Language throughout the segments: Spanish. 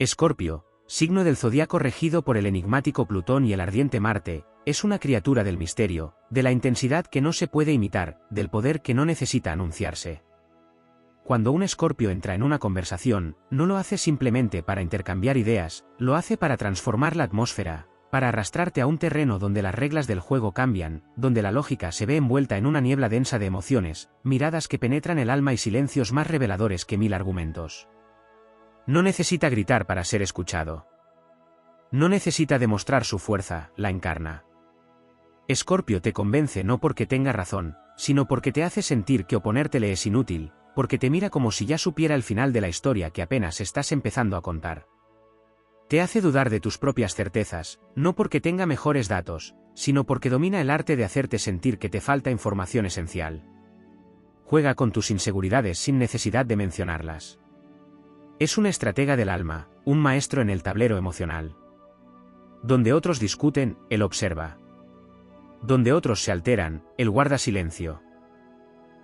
Escorpio, signo del zodiaco regido por el enigmático Plutón y el ardiente Marte, es una criatura del misterio, de la intensidad que no se puede imitar, del poder que no necesita anunciarse. Cuando un Escorpio entra en una conversación, no lo hace simplemente para intercambiar ideas, lo hace para transformar la atmósfera, para arrastrarte a un terreno donde las reglas del juego cambian, donde la lógica se ve envuelta en una niebla densa de emociones, miradas que penetran el alma y silencios más reveladores que 1000 argumentos. No necesita gritar para ser escuchado. No necesita demostrar su fuerza, la encarna. Escorpio te convence no porque tenga razón, sino porque te hace sentir que oponértele es inútil, porque te mira como si ya supiera el final de la historia que apenas estás empezando a contar. Te hace dudar de tus propias certezas, no porque tenga mejores datos, sino porque domina el arte de hacerte sentir que te falta información esencial. Juega con tus inseguridades sin necesidad de mencionarlas. Es un estratega del alma, un maestro en el tablero emocional. Donde otros discuten, él observa. Donde otros se alteran, él guarda silencio.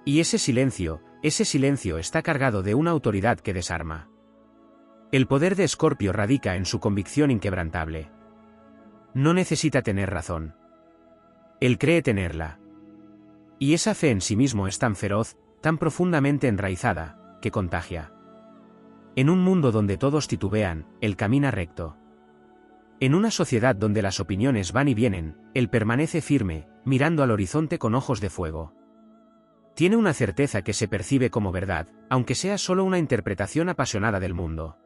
Y ese silencio está cargado de una autoridad que desarma. El poder de Escorpio radica en su convicción inquebrantable. No necesita tener razón. Él cree tenerla. Y esa fe en sí mismo es tan feroz, tan profundamente enraizada, que contagia. En un mundo donde todos titubean, él camina recto. En una sociedad donde las opiniones van y vienen, él permanece firme, mirando al horizonte con ojos de fuego. Tiene una certeza que se percibe como verdad, aunque sea solo una interpretación apasionada del mundo.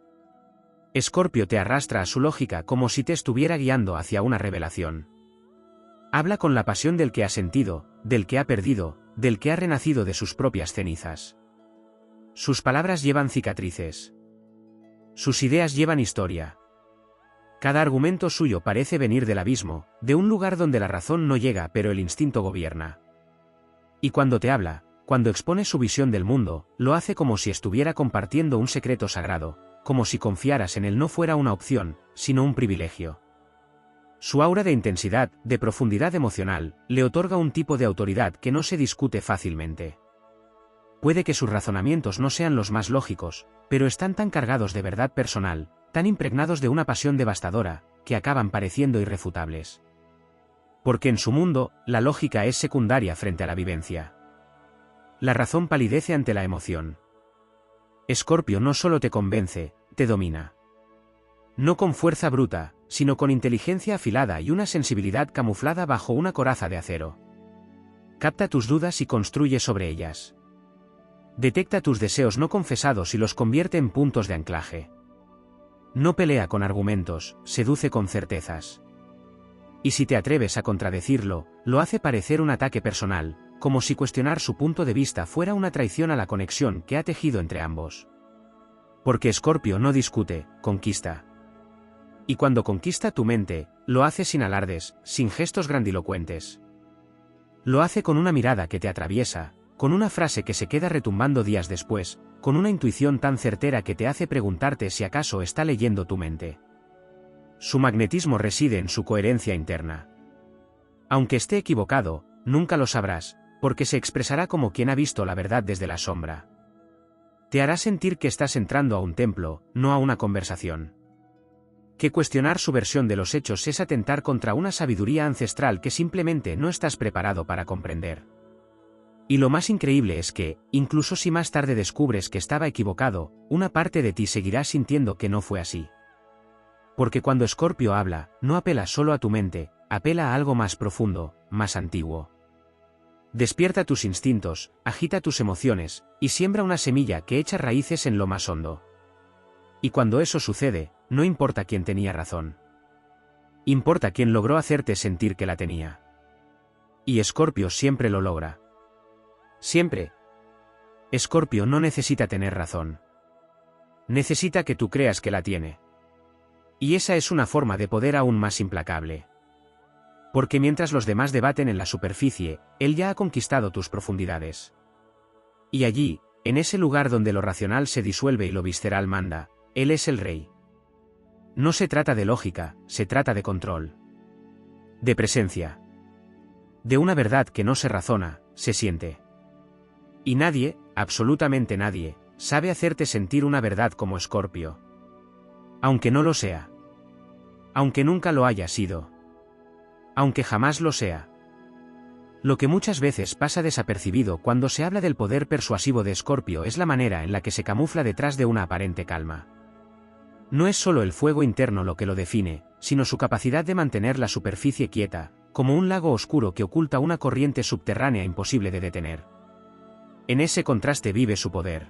Escorpio te arrastra a su lógica como si te estuviera guiando hacia una revelación. Habla con la pasión del que ha sentido, del que ha perdido, del que ha renacido de sus propias cenizas. Sus palabras llevan cicatrices. Sus ideas llevan historia. Cada argumento suyo parece venir del abismo, de un lugar donde la razón no llega pero el instinto gobierna. Y cuando te habla, cuando expone su visión del mundo, lo hace como si estuviera compartiendo un secreto sagrado, como si confiaras en él no fuera una opción, sino un privilegio. Su aura de intensidad, de profundidad emocional, le otorga un tipo de autoridad que no se discute fácilmente. Puede que sus razonamientos no sean los más lógicos, pero están tan cargados de verdad personal, tan impregnados de una pasión devastadora, que acaban pareciendo irrefutables. Porque en su mundo, la lógica es secundaria frente a la vivencia. La razón palidece ante la emoción. Escorpio no solo te convence, te domina. No con fuerza bruta, sino con inteligencia afilada y una sensibilidad camuflada bajo una coraza de acero. Capta tus dudas y construye sobre ellas. Detecta tus deseos no confesados y los convierte en puntos de anclaje. No pelea con argumentos, seduce con certezas. Y si te atreves a contradecirlo, lo hace parecer un ataque personal, como si cuestionar su punto de vista fuera una traición a la conexión que ha tejido entre ambos. Porque Escorpio no discute, conquista. Y cuando conquista tu mente, lo hace sin alardes, sin gestos grandilocuentes. Lo hace con una mirada que te atraviesa, con una frase que se queda retumbando días después, con una intuición tan certera que te hace preguntarte si acaso está leyendo tu mente. Su magnetismo reside en su coherencia interna. Aunque esté equivocado, nunca lo sabrás, porque se expresará como quien ha visto la verdad desde la sombra. Te hará sentir que estás entrando a un templo, no a una conversación. Que cuestionar su versión de los hechos es atentar contra una sabiduría ancestral que simplemente no estás preparado para comprender. Y lo más increíble es que, incluso si más tarde descubres que estaba equivocado, una parte de ti seguirá sintiendo que no fue así. Porque cuando Escorpio habla, no apela solo a tu mente, apela a algo más profundo, más antiguo. Despierta tus instintos, agita tus emociones, y siembra una semilla que echa raíces en lo más hondo. Y cuando eso sucede, no importa quién tenía razón. Importa quién logró hacerte sentir que la tenía. Y Escorpio siempre lo logra. Siempre. Escorpio no necesita tener razón. Necesita que tú creas que la tiene. Y esa es una forma de poder aún más implacable. Porque mientras los demás debaten en la superficie, él ya ha conquistado tus profundidades. Y allí, en ese lugar donde lo racional se disuelve y lo visceral manda, él es el rey. No se trata de lógica, se trata de control. De presencia. De una verdad que no se razona, se siente. Y nadie, absolutamente nadie, sabe hacerte sentir una verdad como Escorpio. Aunque no lo sea. Aunque nunca lo haya sido. Aunque jamás lo sea. Lo que muchas veces pasa desapercibido cuando se habla del poder persuasivo de Escorpio es la manera en la que se camufla detrás de una aparente calma. No es solo el fuego interno lo que lo define, sino su capacidad de mantener la superficie quieta, como un lago oscuro que oculta una corriente subterránea imposible de detener. En ese contraste vive su poder.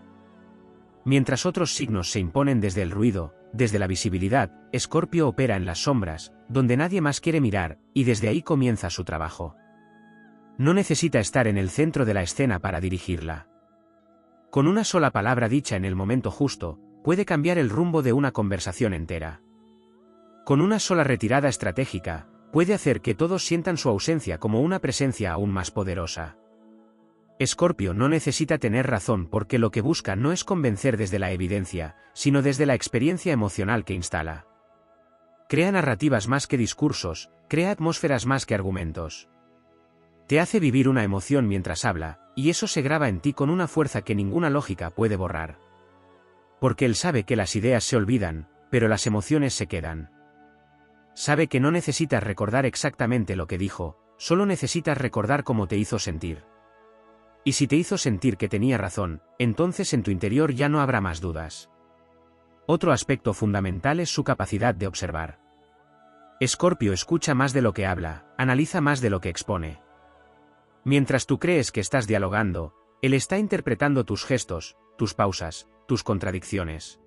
Mientras otros signos se imponen desde el ruido, desde la visibilidad, Escorpio opera en las sombras, donde nadie más quiere mirar, y desde ahí comienza su trabajo. No necesita estar en el centro de la escena para dirigirla. Con una sola palabra dicha en el momento justo, puede cambiar el rumbo de una conversación entera. Con una sola retirada estratégica, puede hacer que todos sientan su ausencia como una presencia aún más poderosa. Escorpio no necesita tener razón porque lo que busca no es convencer desde la evidencia, sino desde la experiencia emocional que instala. Crea narrativas más que discursos, crea atmósferas más que argumentos. Te hace vivir una emoción mientras habla, y eso se graba en ti con una fuerza que ninguna lógica puede borrar. Porque él sabe que las ideas se olvidan, pero las emociones se quedan. Sabe que no necesitas recordar exactamente lo que dijo, solo necesitas recordar cómo te hizo sentir. Y si te hizo sentir que tenía razón, entonces en tu interior ya no habrá más dudas. Otro aspecto fundamental es su capacidad de observar. Escorpio escucha más de lo que habla, analiza más de lo que expone. Mientras tú crees que estás dialogando, él está interpretando tus gestos, tus pausas, tus contradicciones.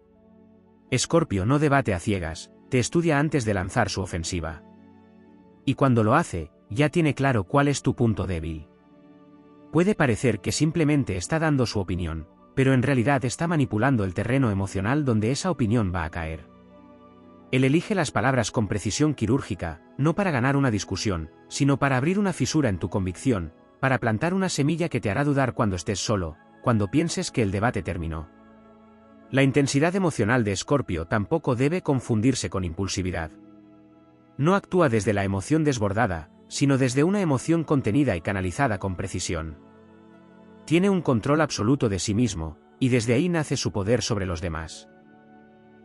Escorpio no debate a ciegas, te estudia antes de lanzar su ofensiva. Y cuando lo hace, ya tiene claro cuál es tu punto débil. Puede parecer que simplemente está dando su opinión, pero en realidad está manipulando el terreno emocional donde esa opinión va a caer. Él elige las palabras con precisión quirúrgica, no para ganar una discusión, sino para abrir una fisura en tu convicción, para plantar una semilla que te hará dudar cuando estés solo, cuando pienses que el debate terminó. La intensidad emocional de Escorpio tampoco debe confundirse con impulsividad. No actúa desde la emoción desbordada, sino desde una emoción contenida y canalizada con precisión. Tiene un control absoluto de sí mismo, y desde ahí nace su poder sobre los demás.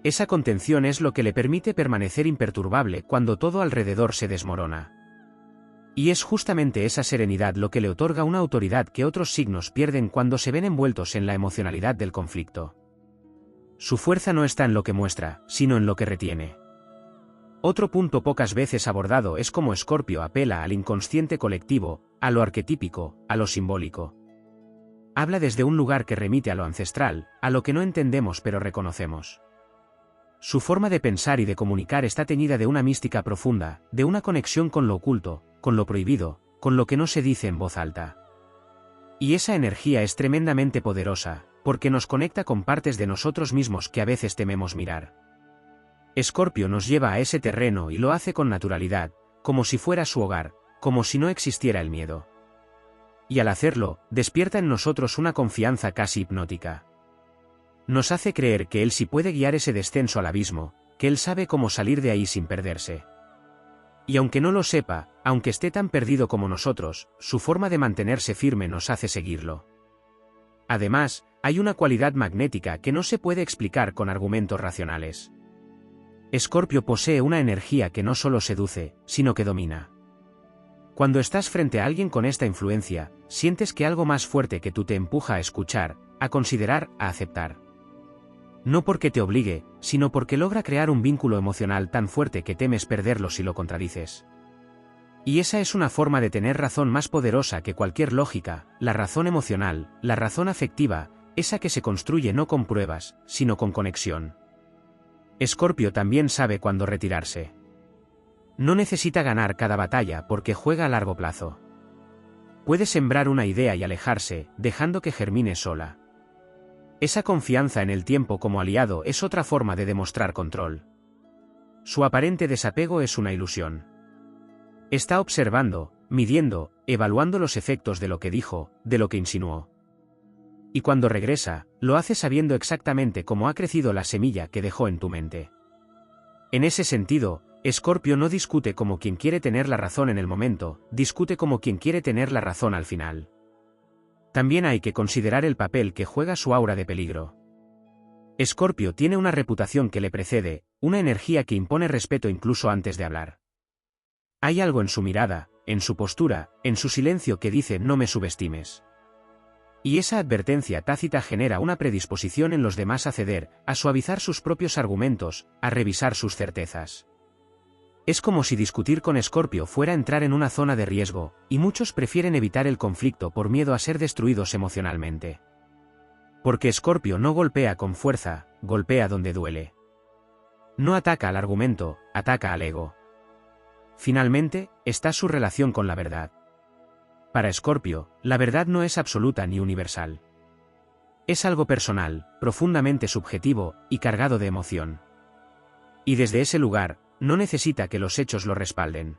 Esa contención es lo que le permite permanecer imperturbable cuando todo alrededor se desmorona. Y es justamente esa serenidad lo que le otorga una autoridad que otros signos pierden cuando se ven envueltos en la emocionalidad del conflicto. Su fuerza no está en lo que muestra, sino en lo que retiene. Otro punto pocas veces abordado es cómo Escorpio apela al inconsciente colectivo, a lo arquetípico, a lo simbólico. Habla desde un lugar que remite a lo ancestral, a lo que no entendemos pero reconocemos. Su forma de pensar y de comunicar está teñida de una mística profunda, de una conexión con lo oculto, con lo prohibido, con lo que no se dice en voz alta. Y esa energía es tremendamente poderosa, porque nos conecta con partes de nosotros mismos que a veces tememos mirar. Escorpio nos lleva a ese terreno y lo hace con naturalidad, como si fuera su hogar, como si no existiera el miedo. Y al hacerlo, despierta en nosotros una confianza casi hipnótica. Nos hace creer que él sí puede guiar ese descenso al abismo, que él sabe cómo salir de ahí sin perderse. Y aunque no lo sepa, aunque esté tan perdido como nosotros, su forma de mantenerse firme nos hace seguirlo. Además, hay una cualidad magnética que no se puede explicar con argumentos racionales. Escorpio posee una energía que no solo seduce, sino que domina. Cuando estás frente a alguien con esta influencia, sientes que algo más fuerte que tú te empuja a escuchar, a considerar, a aceptar. No porque te obligue, sino porque logra crear un vínculo emocional tan fuerte que temes perderlo si lo contradices. Y esa es una forma de tener razón más poderosa que cualquier lógica, la razón emocional, la razón afectiva, esa que se construye no con pruebas, sino con conexión. Escorpio también sabe cuándo retirarse. No necesita ganar cada batalla porque juega a largo plazo. Puede sembrar una idea y alejarse, dejando que germine sola. Esa confianza en el tiempo como aliado es otra forma de demostrar control. Su aparente desapego es una ilusión. Está observando, midiendo, evaluando los efectos de lo que dijo, de lo que insinuó. Y cuando regresa, lo hace sabiendo exactamente cómo ha crecido la semilla que dejó en tu mente. En ese sentido, Escorpio no discute como quien quiere tener la razón en el momento, discute como quien quiere tener la razón al final. También hay que considerar el papel que juega su aura de peligro. Escorpio tiene una reputación que le precede, una energía que impone respeto incluso antes de hablar. Hay algo en su mirada, en su postura, en su silencio que dice no me subestimes. Y esa advertencia tácita genera una predisposición en los demás a ceder, a suavizar sus propios argumentos, a revisar sus certezas. Es como si discutir con Escorpio fuera entrar en una zona de riesgo, y muchos prefieren evitar el conflicto por miedo a ser destruidos emocionalmente. Porque Escorpio no golpea con fuerza, golpea donde duele. No ataca al argumento, ataca al ego. Finalmente, está su relación con la verdad. Para Escorpio, la verdad no es absoluta ni universal. Es algo personal, profundamente subjetivo, y cargado de emoción. Y desde ese lugar, no necesita que los hechos lo respalden.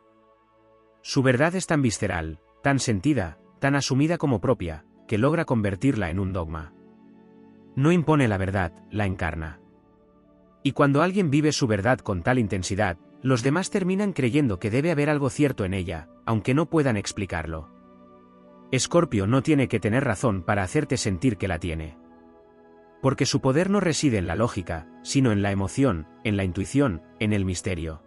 Su verdad es tan visceral, tan sentida, tan asumida como propia, que logra convertirla en un dogma. No impone la verdad, la encarna. Y cuando alguien vive su verdad con tal intensidad, los demás terminan creyendo que debe haber algo cierto en ella, aunque no puedan explicarlo. Escorpio no tiene que tener razón para hacerte sentir que la tiene. Porque su poder no reside en la lógica, sino en la emoción, en la intuición, en el misterio.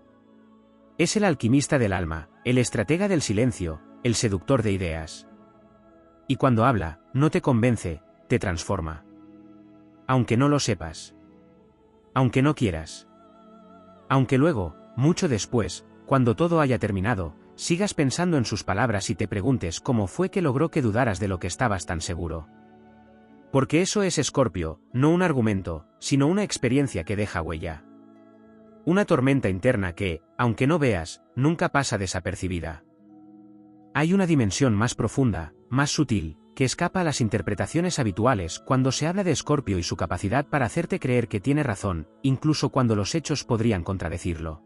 Es el alquimista del alma, el estratega del silencio, el seductor de ideas. Y cuando habla, no te convence, te transforma. Aunque no lo sepas. Aunque no quieras. Aunque luego, mucho después, cuando todo haya terminado, sigas pensando en sus palabras y te preguntes cómo fue que logró que dudaras de lo que estabas tan seguro. Porque eso es Escorpio, no un argumento, sino una experiencia que deja huella. Una tormenta interna que, aunque no veas, nunca pasa desapercibida. Hay una dimensión más profunda, más sutil, que escapa a las interpretaciones habituales cuando se habla de Escorpio y su capacidad para hacerte creer que tiene razón, incluso cuando los hechos podrían contradecirlo.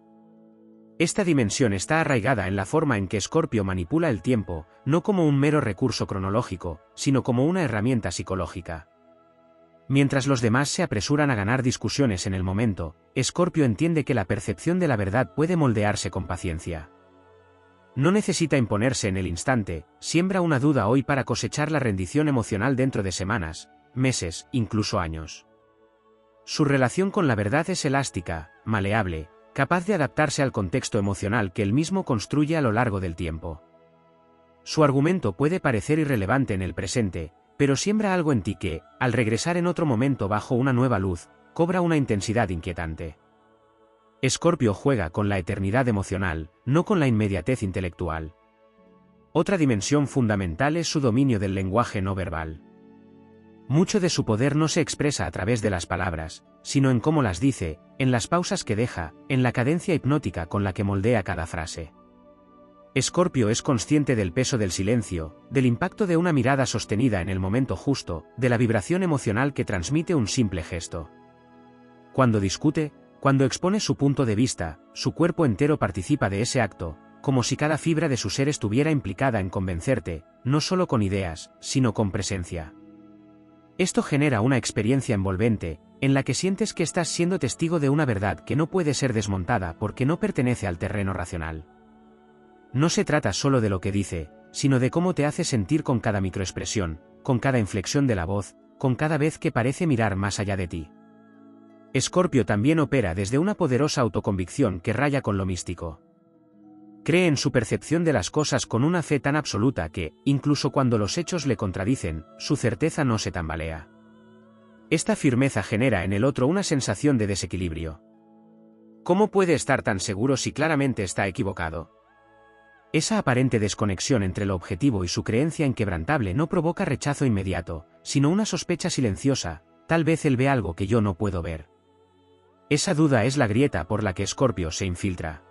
Esta dimensión está arraigada en la forma en que Escorpio manipula el tiempo, no como un mero recurso cronológico, sino como una herramienta psicológica. Mientras los demás se apresuran a ganar discusiones en el momento, Escorpio entiende que la percepción de la verdad puede moldearse con paciencia. No necesita imponerse en el instante, siembra una duda hoy para cosechar la rendición emocional dentro de semanas, meses, incluso años. Su relación con la verdad es elástica, maleable, capaz de adaptarse al contexto emocional que él mismo construye a lo largo del tiempo. Su argumento puede parecer irrelevante en el presente, pero siembra algo en ti que, al regresar en otro momento bajo una nueva luz, cobra una intensidad inquietante. Escorpio juega con la eternidad emocional, no con la inmediatez intelectual. Otra dimensión fundamental es su dominio del lenguaje no verbal. Mucho de su poder no se expresa a través de las palabras, sino en cómo las dice, en las pausas que deja, en la cadencia hipnótica con la que moldea cada frase. Escorpio es consciente del peso del silencio, del impacto de una mirada sostenida en el momento justo, de la vibración emocional que transmite un simple gesto. Cuando discute, cuando expone su punto de vista, su cuerpo entero participa de ese acto, como si cada fibra de su ser estuviera implicada en convencerte, no solo con ideas, sino con presencia. Esto genera una experiencia envolvente, en la que sientes que estás siendo testigo de una verdad que no puede ser desmontada porque no pertenece al terreno racional. No se trata solo de lo que dice, sino de cómo te hace sentir con cada microexpresión, con cada inflexión de la voz, con cada vez que parece mirar más allá de ti. Escorpio también opera desde una poderosa autoconvicción que raya con lo místico. Cree en su percepción de las cosas con una fe tan absoluta que, incluso cuando los hechos le contradicen, su certeza no se tambalea. Esta firmeza genera en el otro una sensación de desequilibrio. ¿Cómo puede estar tan seguro si claramente está equivocado? Esa aparente desconexión entre lo objetivo y su creencia inquebrantable no provoca rechazo inmediato, sino una sospecha silenciosa, tal vez él ve algo que yo no puedo ver. Esa duda es la grieta por la que Escorpio se infiltra.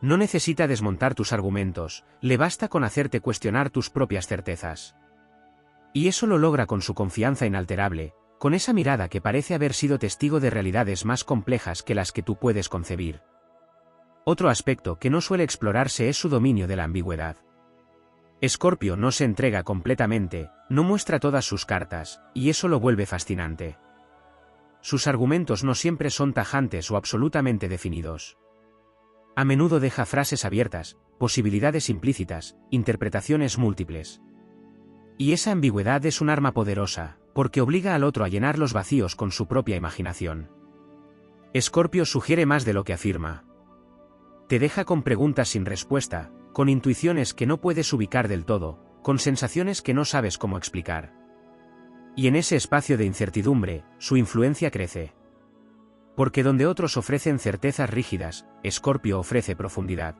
No necesita desmontar tus argumentos, le basta con hacerte cuestionar tus propias certezas. Y eso lo logra con su confianza inalterable, con esa mirada que parece haber sido testigo de realidades más complejas que las que tú puedes concebir. Otro aspecto que no suele explorarse es su dominio de la ambigüedad. Escorpio no se entrega completamente, no muestra todas sus cartas, y eso lo vuelve fascinante. Sus argumentos no siempre son tajantes o absolutamente definidos. A menudo deja frases abiertas, posibilidades implícitas, interpretaciones múltiples. Y esa ambigüedad es un arma poderosa, porque obliga al otro a llenar los vacíos con su propia imaginación. Escorpio sugiere más de lo que afirma. Te deja con preguntas sin respuesta, con intuiciones que no puedes ubicar del todo, con sensaciones que no sabes cómo explicar. Y en ese espacio de incertidumbre, su influencia crece. Porque donde otros ofrecen certezas rígidas, Escorpio ofrece profundidad.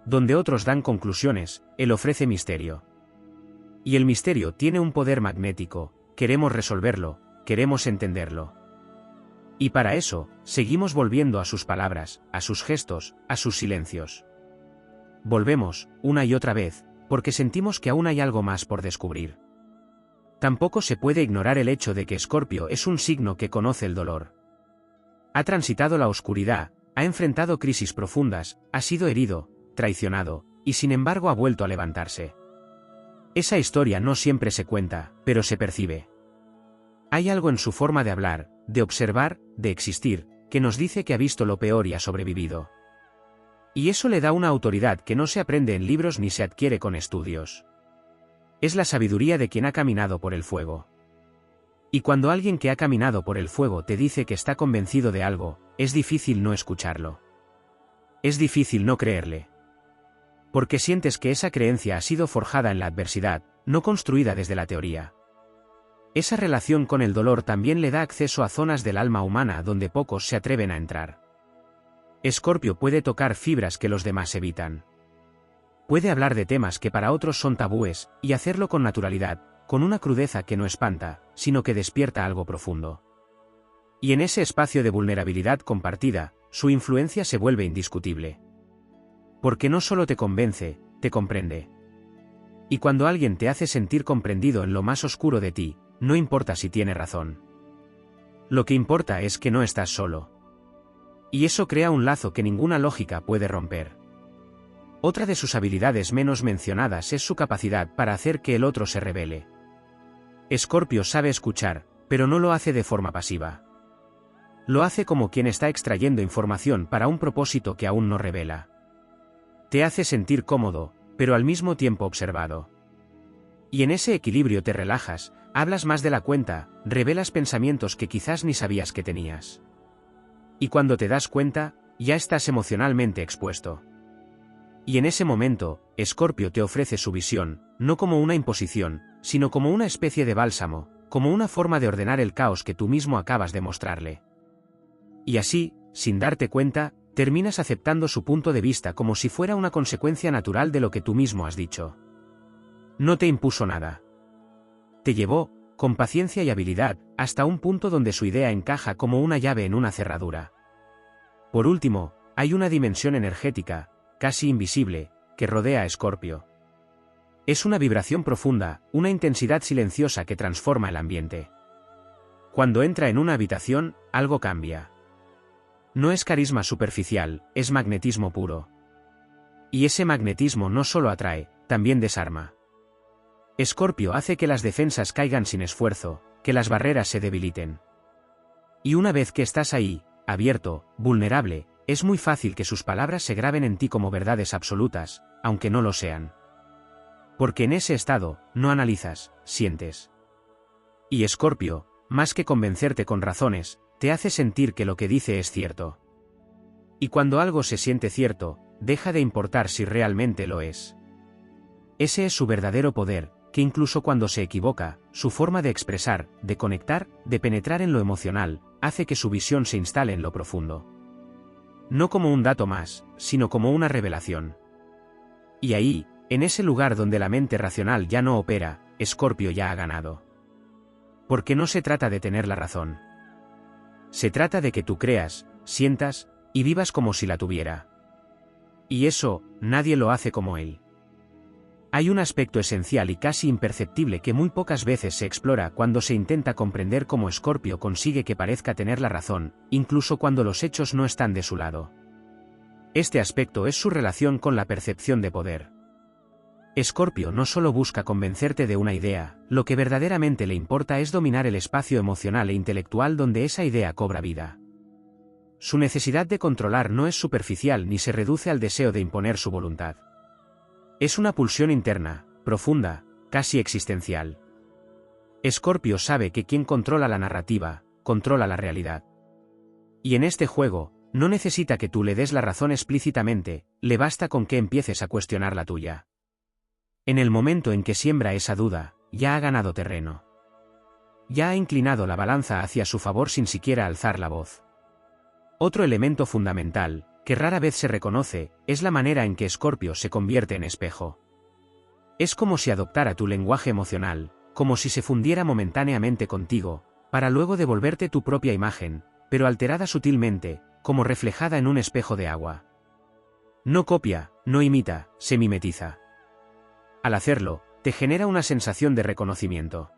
Donde otros dan conclusiones, él ofrece misterio. Y el misterio tiene un poder magnético, queremos resolverlo, queremos entenderlo. Y para eso, seguimos volviendo a sus palabras, a sus gestos, a sus silencios. Volvemos, una y otra vez, porque sentimos que aún hay algo más por descubrir. Tampoco se puede ignorar el hecho de que Escorpio es un signo que conoce el dolor. Ha transitado la oscuridad, ha enfrentado crisis profundas, ha sido herido, traicionado, y sin embargo ha vuelto a levantarse. Esa historia no siempre se cuenta, pero se percibe. Hay algo en su forma de hablar, de observar, de existir, que nos dice que ha visto lo peor y ha sobrevivido. Y eso le da una autoridad que no se aprende en libros ni se adquiere con estudios. Es la sabiduría de quien ha caminado por el fuego. Y cuando alguien que ha caminado por el fuego te dice que está convencido de algo, es difícil no escucharlo. Es difícil no creerle. Porque sientes que esa creencia ha sido forjada en la adversidad, no construida desde la teoría. Esa relación con el dolor también le da acceso a zonas del alma humana donde pocos se atreven a entrar. Escorpio puede tocar fibras que los demás evitan. Puede hablar de temas que para otros son tabúes, y hacerlo con naturalidad, con una crudeza que no espanta, sino que despierta algo profundo. Y en ese espacio de vulnerabilidad compartida, su influencia se vuelve indiscutible. Porque no solo te convence, te comprende. Y cuando alguien te hace sentir comprendido en lo más oscuro de ti, no importa si tiene razón. Lo que importa es que no estás solo. Y eso crea un lazo que ninguna lógica puede romper. Otra de sus habilidades menos mencionadas es su capacidad para hacer que el otro se rebele. Escorpio sabe escuchar, pero no lo hace de forma pasiva. Lo hace como quien está extrayendo información para un propósito que aún no revela. Te hace sentir cómodo, pero al mismo tiempo observado. Y en ese equilibrio te relajas, hablas más de la cuenta, revelas pensamientos que quizás ni sabías que tenías. Y cuando te das cuenta, ya estás emocionalmente expuesto. Y en ese momento, Escorpio te ofrece su visión, no como una imposición, sino como una especie de bálsamo, como una forma de ordenar el caos que tú mismo acabas de mostrarle. Y así, sin darte cuenta, terminas aceptando su punto de vista como si fuera una consecuencia natural de lo que tú mismo has dicho. No te impuso nada. Te llevó, con paciencia y habilidad, hasta un punto donde su idea encaja como una llave en una cerradura. Por último, hay una dimensión energética, casi invisible, que rodea a Escorpio. Es una vibración profunda, una intensidad silenciosa que transforma el ambiente. Cuando entra en una habitación, algo cambia. No es carisma superficial, es magnetismo puro. Y ese magnetismo no solo atrae, también desarma. Escorpio hace que las defensas caigan sin esfuerzo, que las barreras se debiliten. Y una vez que estás ahí, abierto, vulnerable, es muy fácil que sus palabras se graben en ti como verdades absolutas, aunque no lo sean. Porque en ese estado, no analizas, sientes. Y Escorpio, más que convencerte con razones, te hace sentir que lo que dice es cierto. Y cuando algo se siente cierto, deja de importar si realmente lo es. Ese es su verdadero poder, que incluso cuando se equivoca, su forma de expresar, de conectar, de penetrar en lo emocional, hace que su visión se instale en lo profundo. No como un dato más, sino como una revelación. Y ahí, en ese lugar donde la mente racional ya no opera, Escorpio ya ha ganado. Porque no se trata de tener la razón. Se trata de que tú creas, sientas, y vivas como si la tuviera. Y eso, nadie lo hace como él. Hay un aspecto esencial y casi imperceptible que muy pocas veces se explora cuando se intenta comprender cómo Escorpio consigue que parezca tener la razón, incluso cuando los hechos no están de su lado. Este aspecto es su relación con la percepción de poder. Escorpio no solo busca convencerte de una idea, lo que verdaderamente le importa es dominar el espacio emocional e intelectual donde esa idea cobra vida. Su necesidad de controlar no es superficial ni se reduce al deseo de imponer su voluntad. Es una pulsión interna, profunda, casi existencial. Escorpio sabe que quien controla la narrativa, controla la realidad. Y en este juego, no necesita que tú le des la razón explícitamente, le basta con que empieces a cuestionar la tuya. En el momento en que siembra esa duda, ya ha ganado terreno. Ya ha inclinado la balanza hacia su favor sin siquiera alzar la voz. Otro elemento fundamental, que rara vez se reconoce, es la manera en que Escorpio se convierte en espejo. Es como si adoptara tu lenguaje emocional, como si se fundiera momentáneamente contigo, para luego devolverte tu propia imagen, pero alterada sutilmente, como reflejada en un espejo de agua. No copia, no imita, se mimetiza. Al hacerlo, te genera una sensación de reconocimiento.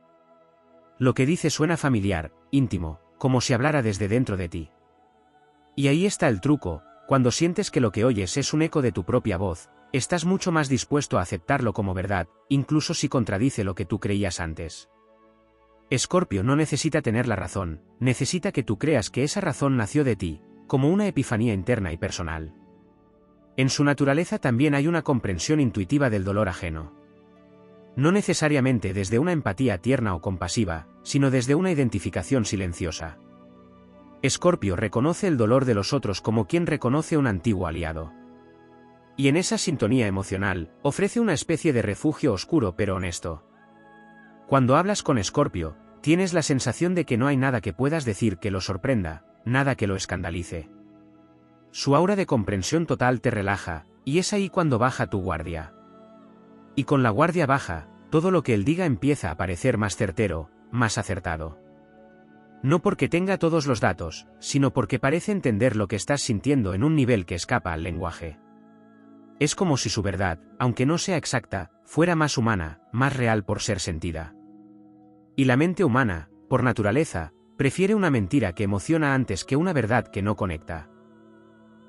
Lo que dice suena familiar, íntimo, como si hablara desde dentro de ti. Y ahí está el truco, cuando sientes que lo que oyes es un eco de tu propia voz, estás mucho más dispuesto a aceptarlo como verdad, incluso si contradice lo que tú creías antes. Escorpio no necesita tener la razón, necesita que tú creas que esa razón nació de ti, como una epifanía interna y personal. En su naturaleza también hay una comprensión intuitiva del dolor ajeno. No necesariamente desde una empatía tierna o compasiva, sino desde una identificación silenciosa. Escorpio reconoce el dolor de los otros como quien reconoce un antiguo aliado. Y en esa sintonía emocional, ofrece una especie de refugio oscuro pero honesto. Cuando hablas con Escorpio, tienes la sensación de que no hay nada que puedas decir que lo sorprenda, nada que lo escandalice. Su aura de comprensión total te relaja, y es ahí cuando baja tu guardia. Y con la guardia baja, todo lo que él diga empieza a parecer más certero, más acertado. No porque tenga todos los datos, sino porque parece entender lo que estás sintiendo en un nivel que escapa al lenguaje. Es como si su verdad, aunque no sea exacta, fuera más humana, más real por ser sentida. Y la mente humana, por naturaleza, prefiere una mentira que emociona antes que una verdad que no conecta.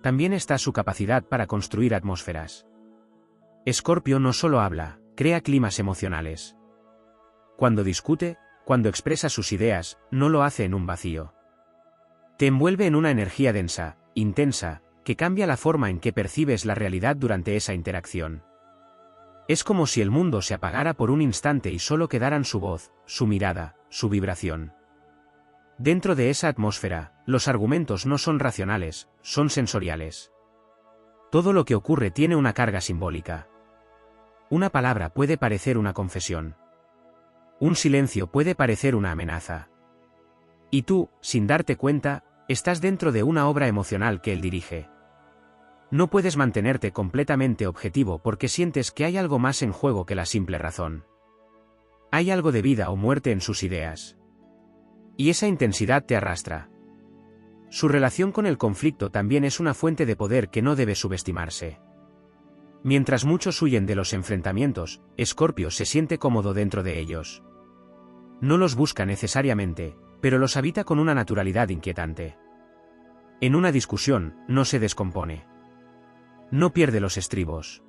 También está su capacidad para construir atmósferas. Escorpio no solo habla, crea climas emocionales. Cuando discute, cuando expresa sus ideas, no lo hace en un vacío. Te envuelve en una energía densa, intensa, que cambia la forma en que percibes la realidad durante esa interacción. Es como si el mundo se apagara por un instante y solo quedaran su voz, su mirada, su vibración. Dentro de esa atmósfera, los argumentos no son racionales, son sensoriales. Todo lo que ocurre tiene una carga simbólica. Una palabra puede parecer una confesión. Un silencio puede parecer una amenaza. Y tú, sin darte cuenta, estás dentro de una obra emocional que él dirige. No puedes mantenerte completamente objetivo porque sientes que hay algo más en juego que la simple razón. Hay algo de vida o muerte en sus ideas. Y esa intensidad te arrastra. Su relación con el conflicto también es una fuente de poder que no debe subestimarse. Mientras muchos huyen de los enfrentamientos, Escorpio se siente cómodo dentro de ellos. No los busca necesariamente, pero los habita con una naturalidad inquietante. En una discusión, no se descompone. No pierde los estribos.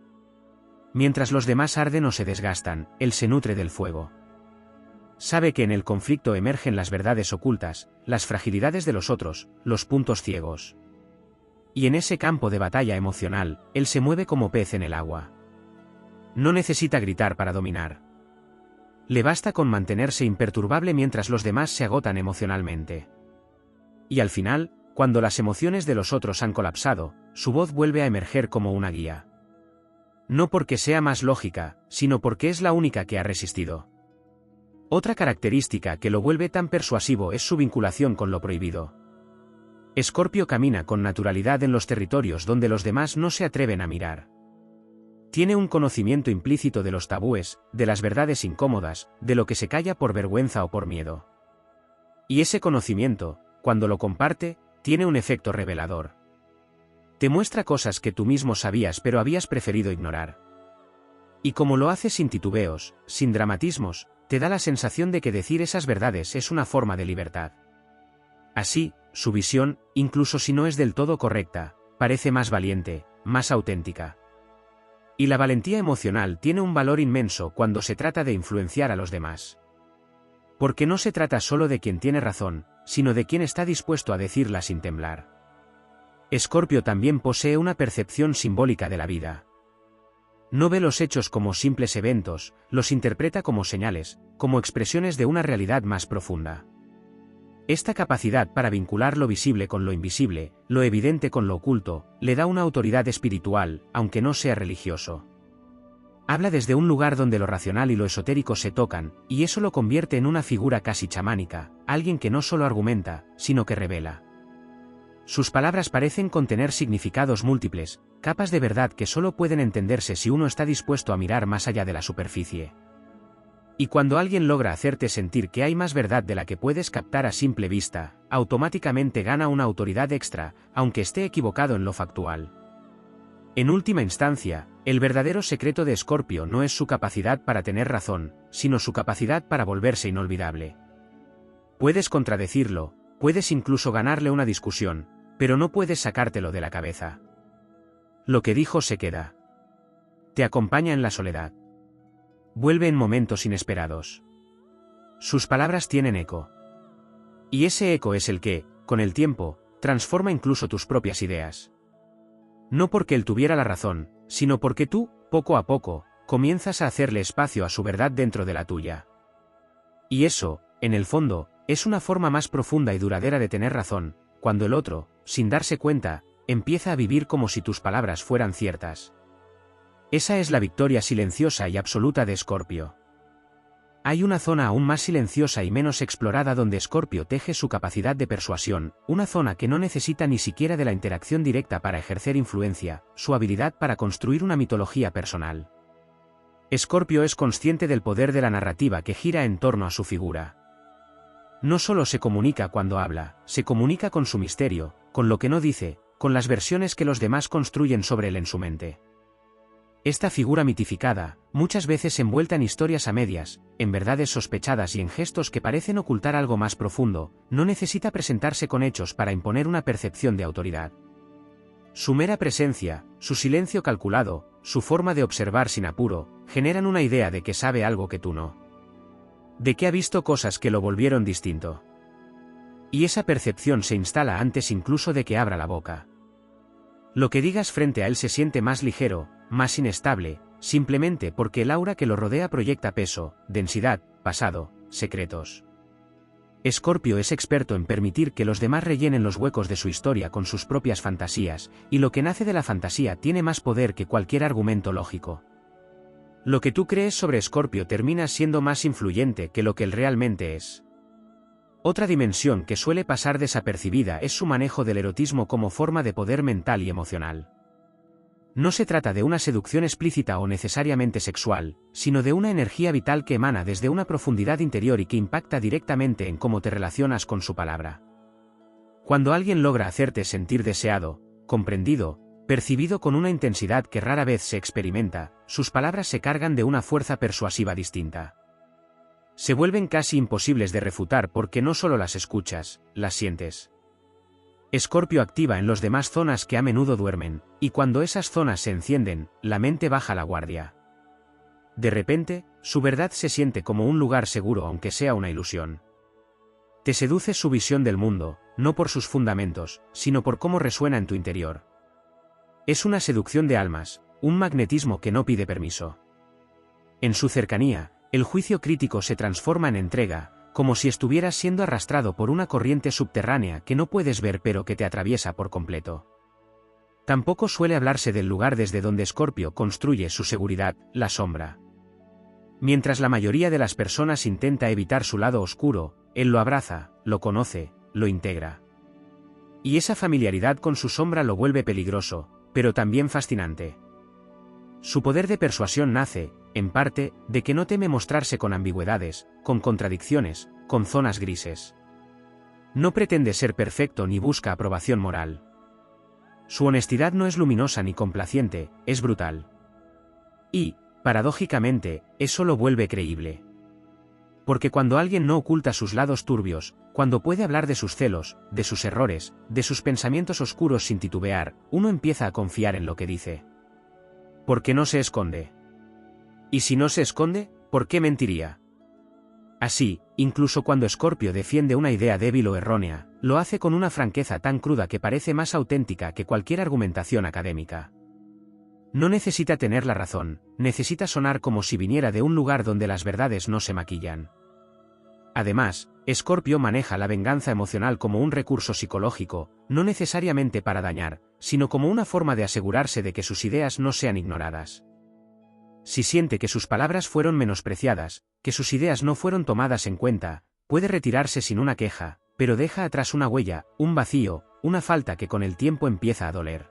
Mientras los demás arden o se desgastan, él se nutre del fuego. Sabe que en el conflicto emergen las verdades ocultas, las fragilidades de los otros, los puntos ciegos. Y en ese campo de batalla emocional, él se mueve como pez en el agua. No necesita gritar para dominar. Le basta con mantenerse imperturbable mientras los demás se agotan emocionalmente. Y al final, cuando las emociones de los otros han colapsado, su voz vuelve a emerger como una guía. No porque sea más lógica, sino porque es la única que ha resistido. Otra característica que lo vuelve tan persuasivo es su vinculación con lo prohibido. Escorpio camina con naturalidad en los territorios donde los demás no se atreven a mirar. Tiene un conocimiento implícito de los tabúes, de las verdades incómodas, de lo que se calla por vergüenza o por miedo. Y ese conocimiento, cuando lo comparte, tiene un efecto revelador. Te muestra cosas que tú mismo sabías pero habías preferido ignorar. Y como lo hace sin titubeos, sin dramatismos, te da la sensación de que decir esas verdades es una forma de libertad. Así, su visión, incluso si no es del todo correcta, parece más valiente, más auténtica. Y la valentía emocional tiene un valor inmenso cuando se trata de influenciar a los demás. Porque no se trata solo de quien tiene razón, sino de quien está dispuesto a decirla sin temblar. Escorpio también posee una percepción simbólica de la vida. No ve los hechos como simples eventos, los interpreta como señales, como expresiones de una realidad más profunda. Esta capacidad para vincular lo visible con lo invisible, lo evidente con lo oculto, le da una autoridad espiritual, aunque no sea religioso. Habla desde un lugar donde lo racional y lo esotérico se tocan, y eso lo convierte en una figura casi chamánica, alguien que no solo argumenta, sino que revela. Sus palabras parecen contener significados múltiples, capas de verdad que solo pueden entenderse si uno está dispuesto a mirar más allá de la superficie. Y cuando alguien logra hacerte sentir que hay más verdad de la que puedes captar a simple vista, automáticamente gana una autoridad extra, aunque esté equivocado en lo factual. En última instancia, el verdadero secreto de Escorpio no es su capacidad para tener razón, sino su capacidad para volverse inolvidable. Puedes contradecirlo, puedes incluso ganarle una discusión, pero no puedes sacártelo de la cabeza. Lo que dijo se queda. Te acompaña en la soledad. Vuelve en momentos inesperados. Sus palabras tienen eco. Y ese eco es el que, con el tiempo, transforma incluso tus propias ideas. No porque él tuviera la razón, sino porque tú, poco a poco, comienzas a hacerle espacio a su verdad dentro de la tuya. Y eso, en el fondo, es una forma más profunda y duradera de tener razón, cuando el otro, sin darse cuenta, empieza a vivir como si tus palabras fueran ciertas. Esa es la victoria silenciosa y absoluta de Escorpio. Hay una zona aún más silenciosa y menos explorada donde Escorpio teje su capacidad de persuasión, una zona que no necesita ni siquiera de la interacción directa para ejercer influencia, su habilidad para construir una mitología personal. Escorpio es consciente del poder de la narrativa que gira en torno a su figura. No solo se comunica cuando habla, se comunica con su misterio, con lo que no dice, con las versiones que los demás construyen sobre él en su mente. Esta figura mitificada, muchas veces envuelta en historias a medias, en verdades sospechadas y en gestos que parecen ocultar algo más profundo, no necesita presentarse con hechos para imponer una percepción de autoridad. Su mera presencia, su silencio calculado, su forma de observar sin apuro, generan una idea de que sabe algo que tú no. De que ha visto cosas que lo volvieron distinto. Y esa percepción se instala antes incluso de que abra la boca. Lo que digas frente a él se siente más ligero, más inestable, simplemente porque el aura que lo rodea proyecta peso, densidad, pasado, secretos. Escorpio es experto en permitir que los demás rellenen los huecos de su historia con sus propias fantasías, y lo que nace de la fantasía tiene más poder que cualquier argumento lógico. Lo que tú crees sobre Escorpio termina siendo más influyente que lo que él realmente es. Otra dimensión que suele pasar desapercibida es su manejo del erotismo como forma de poder mental y emocional. No se trata de una seducción explícita o necesariamente sexual, sino de una energía vital que emana desde una profundidad interior y que impacta directamente en cómo te relacionas con su palabra. Cuando alguien logra hacerte sentir deseado, comprendido, percibido con una intensidad que rara vez se experimenta, sus palabras se cargan de una fuerza persuasiva distinta. Se vuelven casi imposibles de refutar porque no solo las escuchas, las sientes. Escorpio activa en los demás zonas que a menudo duermen, y cuando esas zonas se encienden, la mente baja la guardia. De repente, su verdad se siente como un lugar seguro aunque sea una ilusión. Te seduce su visión del mundo, no por sus fundamentos, sino por cómo resuena en tu interior. Es una seducción de almas, un magnetismo que no pide permiso. En su cercanía, el juicio crítico se transforma en entrega, como si estuvieras siendo arrastrado por una corriente subterránea que no puedes ver pero que te atraviesa por completo. Tampoco suele hablarse del lugar desde donde Escorpio construye su seguridad, la sombra. Mientras la mayoría de las personas intenta evitar su lado oscuro, él lo abraza, lo conoce, lo integra. Y esa familiaridad con su sombra lo vuelve peligroso, pero también fascinante. Su poder de persuasión nace, en parte, de que no teme mostrarse con ambigüedades, con contradicciones, con zonas grises. No pretende ser perfecto ni busca aprobación moral. Su honestidad no es luminosa ni complaciente, es brutal. Y, paradójicamente, eso lo vuelve creíble. Porque cuando alguien no oculta sus lados turbios, cuando puede hablar de sus celos, de sus errores, de sus pensamientos oscuros sin titubear, uno empieza a confiar en lo que dice. Porque no se esconde. Y si no se esconde, ¿por qué mentiría? Así, incluso cuando Escorpio defiende una idea débil o errónea, lo hace con una franqueza tan cruda que parece más auténtica que cualquier argumentación académica. No necesita tener la razón, necesita sonar como si viniera de un lugar donde las verdades no se maquillan. Además, Escorpio maneja la venganza emocional como un recurso psicológico, no necesariamente para dañar, sino como una forma de asegurarse de que sus ideas no sean ignoradas. Si siente que sus palabras fueron menospreciadas, que sus ideas no fueron tomadas en cuenta, puede retirarse sin una queja, pero deja atrás una huella, un vacío, una falta que con el tiempo empieza a doler.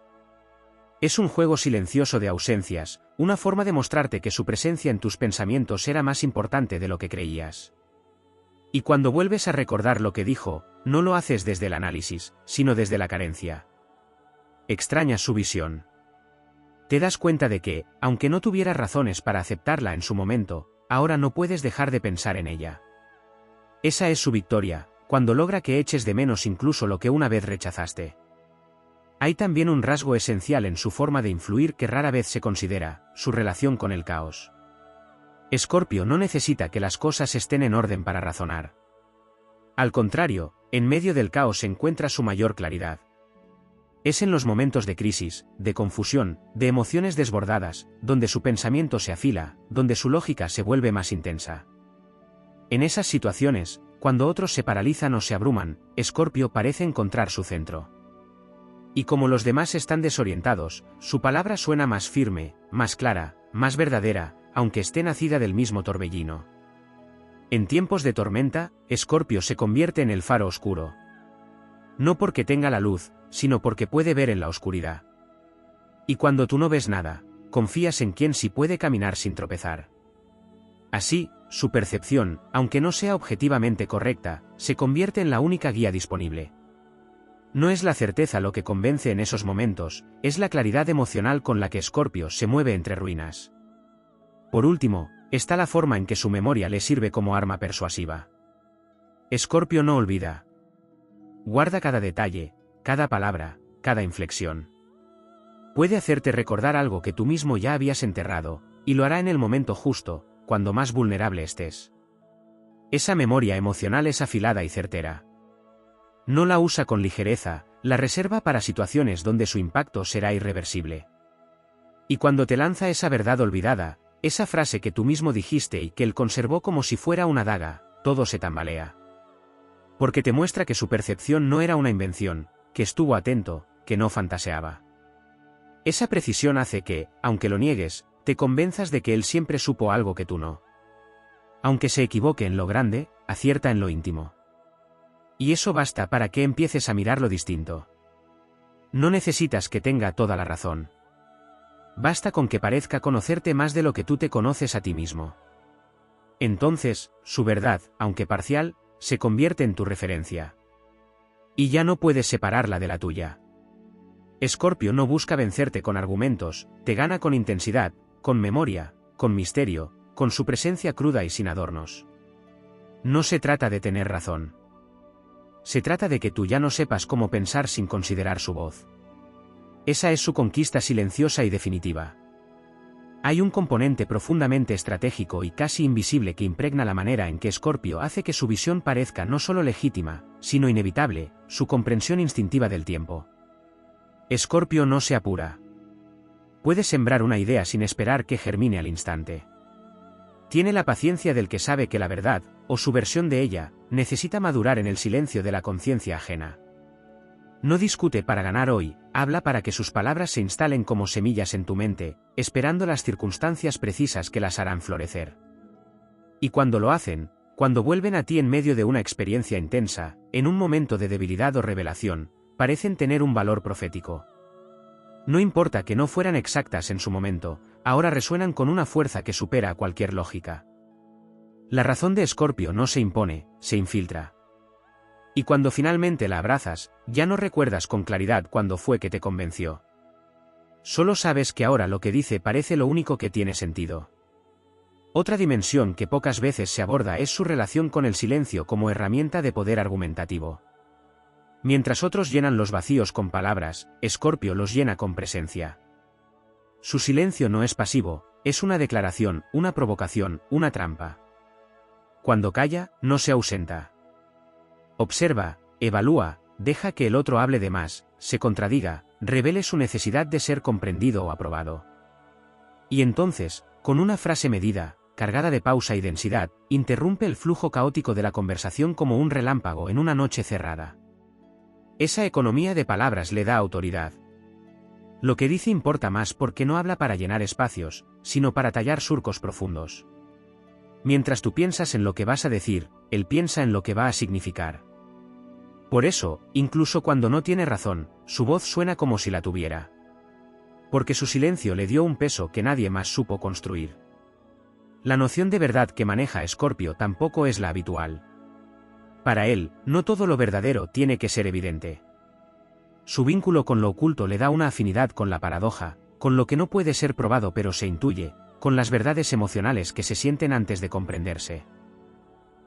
Es un juego silencioso de ausencias, una forma de mostrarte que su presencia en tus pensamientos era más importante de lo que creías. Y cuando vuelves a recordar lo que dijo, no lo haces desde el análisis, sino desde la carencia. Extrañas su visión. Te das cuenta de que, aunque no tuvieras razones para aceptarla en su momento, ahora no puedes dejar de pensar en ella. Esa es su victoria, cuando logra que eches de menos incluso lo que una vez rechazaste. Hay también un rasgo esencial en su forma de influir que rara vez se considera, su relación con el caos. Escorpio no necesita que las cosas estén en orden para razonar. Al contrario, en medio del caos encuentra su mayor claridad. Es en los momentos de crisis, de confusión, de emociones desbordadas, donde su pensamiento se afila, donde su lógica se vuelve más intensa. En esas situaciones, cuando otros se paralizan o se abruman, Escorpio parece encontrar su centro. Y como los demás están desorientados, su palabra suena más firme, más clara, más verdadera, aunque esté nacida del mismo torbellino. En tiempos de tormenta, Escorpio se convierte en el faro oscuro. No porque tenga la luz, sino porque puede ver en la oscuridad. Y cuando tú no ves nada, confías en quien sí puede caminar sin tropezar. Así, su percepción, aunque no sea objetivamente correcta, se convierte en la única guía disponible. No es la certeza lo que convence en esos momentos, es la claridad emocional con la que Escorpio se mueve entre ruinas. Por último, está la forma en que su memoria le sirve como arma persuasiva. Escorpio no olvida. Guarda cada detalle, cada palabra, cada inflexión. Puede hacerte recordar algo que tú mismo ya habías enterrado, y lo hará en el momento justo, cuando más vulnerable estés. Esa memoria emocional es afilada y certera. No la usa con ligereza, la reserva para situaciones donde su impacto será irreversible. Y cuando te lanza esa verdad olvidada, esa frase que tú mismo dijiste y que él conservó como si fuera una daga, todo se tambalea. Porque te muestra que su percepción no era una invención, que estuvo atento, que no fantaseaba. Esa precisión hace que, aunque lo niegues, te convenzas de que él siempre supo algo que tú no. Aunque se equivoque en lo grande, acierta en lo íntimo. Y eso basta para que empieces a mirar lo distinto. No necesitas que tenga toda la razón. Basta con que parezca conocerte más de lo que tú te conoces a ti mismo. Entonces, su verdad, aunque parcial, se convierte en tu referencia. Y ya no puedes separarla de la tuya. Escorpio no busca vencerte con argumentos, te gana con intensidad, con memoria, con misterio, con su presencia cruda y sin adornos. No se trata de tener razón. Se trata de que tú ya no sepas cómo pensar sin considerar su voz. Esa es su conquista silenciosa y definitiva. Hay un componente profundamente estratégico y casi invisible que impregna la manera en que Escorpio hace que su visión parezca no solo legítima, sino inevitable, su comprensión instintiva del tiempo. Escorpio no se apura. Puede sembrar una idea sin esperar que germine al instante. Tiene la paciencia del que sabe que la verdad, o su versión de ella, necesita madurar en el silencio de la conciencia ajena. No discute para ganar hoy, habla para que sus palabras se instalen como semillas en tu mente, esperando las circunstancias precisas que las harán florecer. Y cuando lo hacen, cuando vuelven a ti en medio de una experiencia intensa, en un momento de debilidad o revelación, parecen tener un valor profético. No importa que no fueran exactas en su momento, ahora resuenan con una fuerza que supera cualquier lógica. La razón de Escorpio no se impone, se infiltra. Y cuando finalmente la abrazas, ya no recuerdas con claridad cuándo fue que te convenció. Solo sabes que ahora lo que dice parece lo único que tiene sentido. Otra dimensión que pocas veces se aborda es su relación con el silencio como herramienta de poder argumentativo. Mientras otros llenan los vacíos con palabras, Escorpio los llena con presencia. Su silencio no es pasivo, es una declaración, una provocación, una trampa. Cuando calla, no se ausenta. Observa, evalúa, deja que el otro hable de más, se contradiga, revele su necesidad de ser comprendido o aprobado. Y entonces, con una frase medida, cargada de pausa y densidad, interrumpe el flujo caótico de la conversación como un relámpago en una noche cerrada. Esa economía de palabras le da autoridad. Lo que dice importa más porque no habla para llenar espacios, sino para tallar surcos profundos. Mientras tú piensas en lo que vas a decir, él piensa en lo que va a significar. Por eso, incluso cuando no tiene razón, su voz suena como si la tuviera. Porque su silencio le dio un peso que nadie más supo construir. La noción de verdad que maneja Escorpio tampoco es la habitual. Para él, no todo lo verdadero tiene que ser evidente. Su vínculo con lo oculto le da una afinidad con la paradoja, con lo que no puede ser probado pero se intuye, con las verdades emocionales que se sienten antes de comprenderse.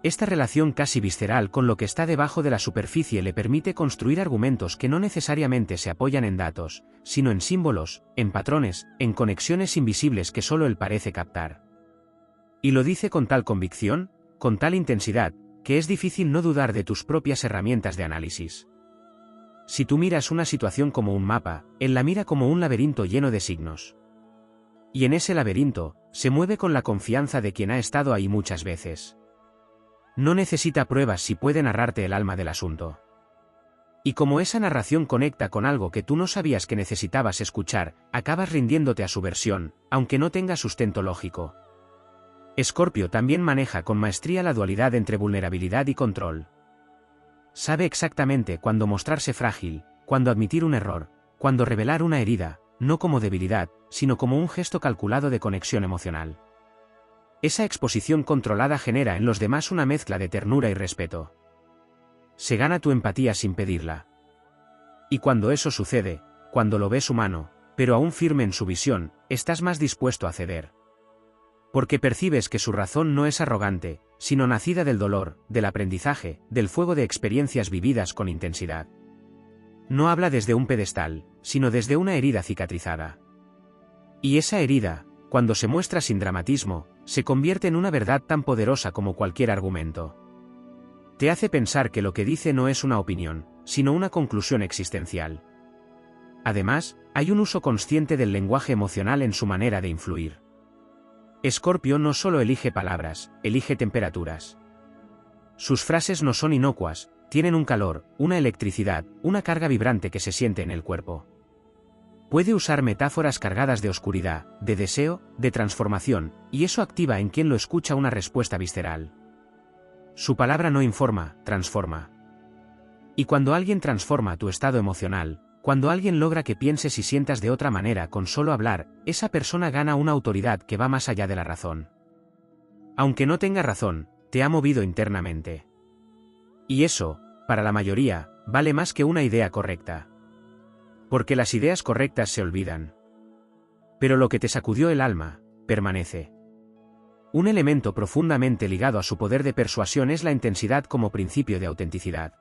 Esta relación casi visceral con lo que está debajo de la superficie le permite construir argumentos que no necesariamente se apoyan en datos, sino en símbolos, en patrones, en conexiones invisibles que solo él parece captar. Y lo dice con tal convicción, con tal intensidad, que es difícil no dudar de tus propias herramientas de análisis. Si tú miras una situación como un mapa, él la mira como un laberinto lleno de signos. Y en ese laberinto, se mueve con la confianza de quien ha estado ahí muchas veces. No necesita pruebas si puede narrarte el alma del asunto. Y como esa narración conecta con algo que tú no sabías que necesitabas escuchar, acabas rindiéndote a su versión, aunque no tenga sustento lógico. Escorpio también maneja con maestría la dualidad entre vulnerabilidad y control. Sabe exactamente cuándo mostrarse frágil, cuándo admitir un error, cuándo revelar una herida, no como debilidad, sino como un gesto calculado de conexión emocional. Esa exposición controlada genera en los demás una mezcla de ternura y respeto. Se gana tu empatía sin pedirla. Y cuando eso sucede, cuando lo ves humano, pero aún firme en su visión, estás más dispuesto a ceder. Porque percibes que su razón no es arrogante, sino nacida del dolor, del aprendizaje, del fuego de experiencias vividas con intensidad. No habla desde un pedestal, sino desde una herida cicatrizada. Y esa herida, cuando se muestra sin dramatismo, se convierte en una verdad tan poderosa como cualquier argumento. Te hace pensar que lo que dice no es una opinión, sino una conclusión existencial. Además, hay un uso consciente del lenguaje emocional en su manera de influir. Escorpio no solo elige palabras, elige temperaturas. Sus frases no son inocuas, tienen un calor, una electricidad, una carga vibrante que se siente en el cuerpo. Puede usar metáforas cargadas de oscuridad, de deseo, de transformación, y eso activa en quien lo escucha una respuesta visceral. Su palabra no informa, transforma. Y cuando alguien transforma tu estado emocional, cuando alguien logra que pienses y sientas de otra manera con solo hablar, esa persona gana una autoridad que va más allá de la razón. Aunque no tenga razón, te ha movido internamente. Y eso, para la mayoría, vale más que una idea correcta. Porque las ideas correctas se olvidan. Pero lo que te sacudió el alma, permanece. Un elemento profundamente ligado a su poder de persuasión es la intensidad como principio de autenticidad.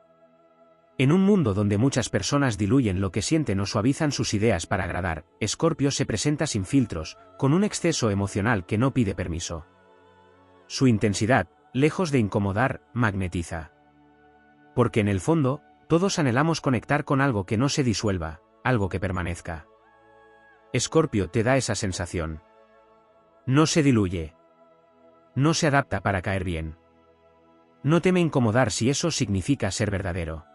En un mundo donde muchas personas diluyen lo que sienten o suavizan sus ideas para agradar, Escorpio se presenta sin filtros, con un exceso emocional que no pide permiso. Su intensidad, lejos de incomodar, magnetiza. Porque en el fondo, todos anhelamos conectar con algo que no se disuelva, algo que permanezca. Escorpio te da esa sensación. No se diluye. No se adapta para caer bien. No teme incomodar si eso significa ser verdadero.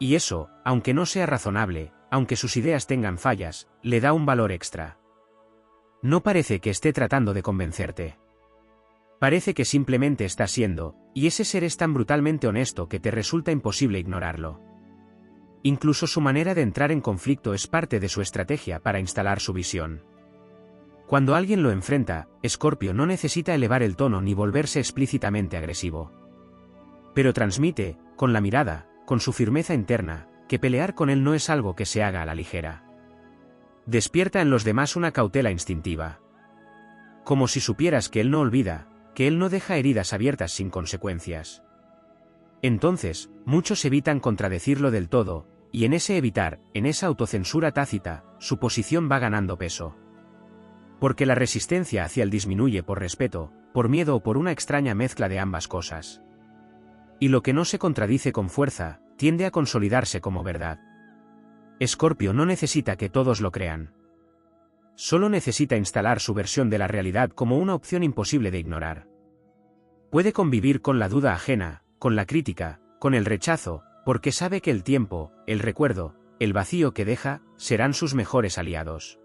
Y eso, aunque no sea razonable, aunque sus ideas tengan fallas, le da un valor extra. No parece que esté tratando de convencerte. Parece que simplemente está siendo, y ese ser es tan brutalmente honesto que te resulta imposible ignorarlo. Incluso su manera de entrar en conflicto es parte de su estrategia para instalar su visión. Cuando alguien lo enfrenta, Escorpio no necesita elevar el tono ni volverse explícitamente agresivo. Pero transmite, con la mirada, con su firmeza interna, que pelear con él no es algo que se haga a la ligera. Despierta en los demás una cautela instintiva. Como si supieras que él no olvida, que él no deja heridas abiertas sin consecuencias. Entonces, muchos evitan contradecirlo del todo, y en ese evitar, en esa autocensura tácita, su posición va ganando peso. Porque la resistencia hacia él disminuye por respeto, por miedo o por una extraña mezcla de ambas cosas. Y lo que no se contradice con fuerza, tiende a consolidarse como verdad. Escorpio no necesita que todos lo crean. Solo necesita instalar su versión de la realidad como una opción imposible de ignorar. Puede convivir con la duda ajena, con la crítica, con el rechazo, porque sabe que el tiempo, el recuerdo, el vacío que deja, serán sus mejores aliados.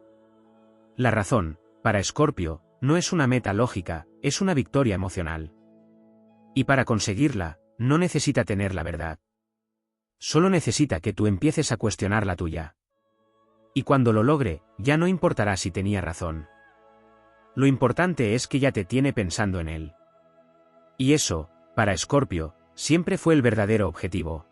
La razón, para Escorpio, no es una meta lógica, es una victoria emocional. Y para conseguirla, no necesita tener la verdad. Solo necesita que tú empieces a cuestionar la tuya. Y cuando lo logre, ya no importará si tenía razón. Lo importante es que ya te tiene pensando en él. Y eso, para Escorpio, siempre fue el verdadero objetivo.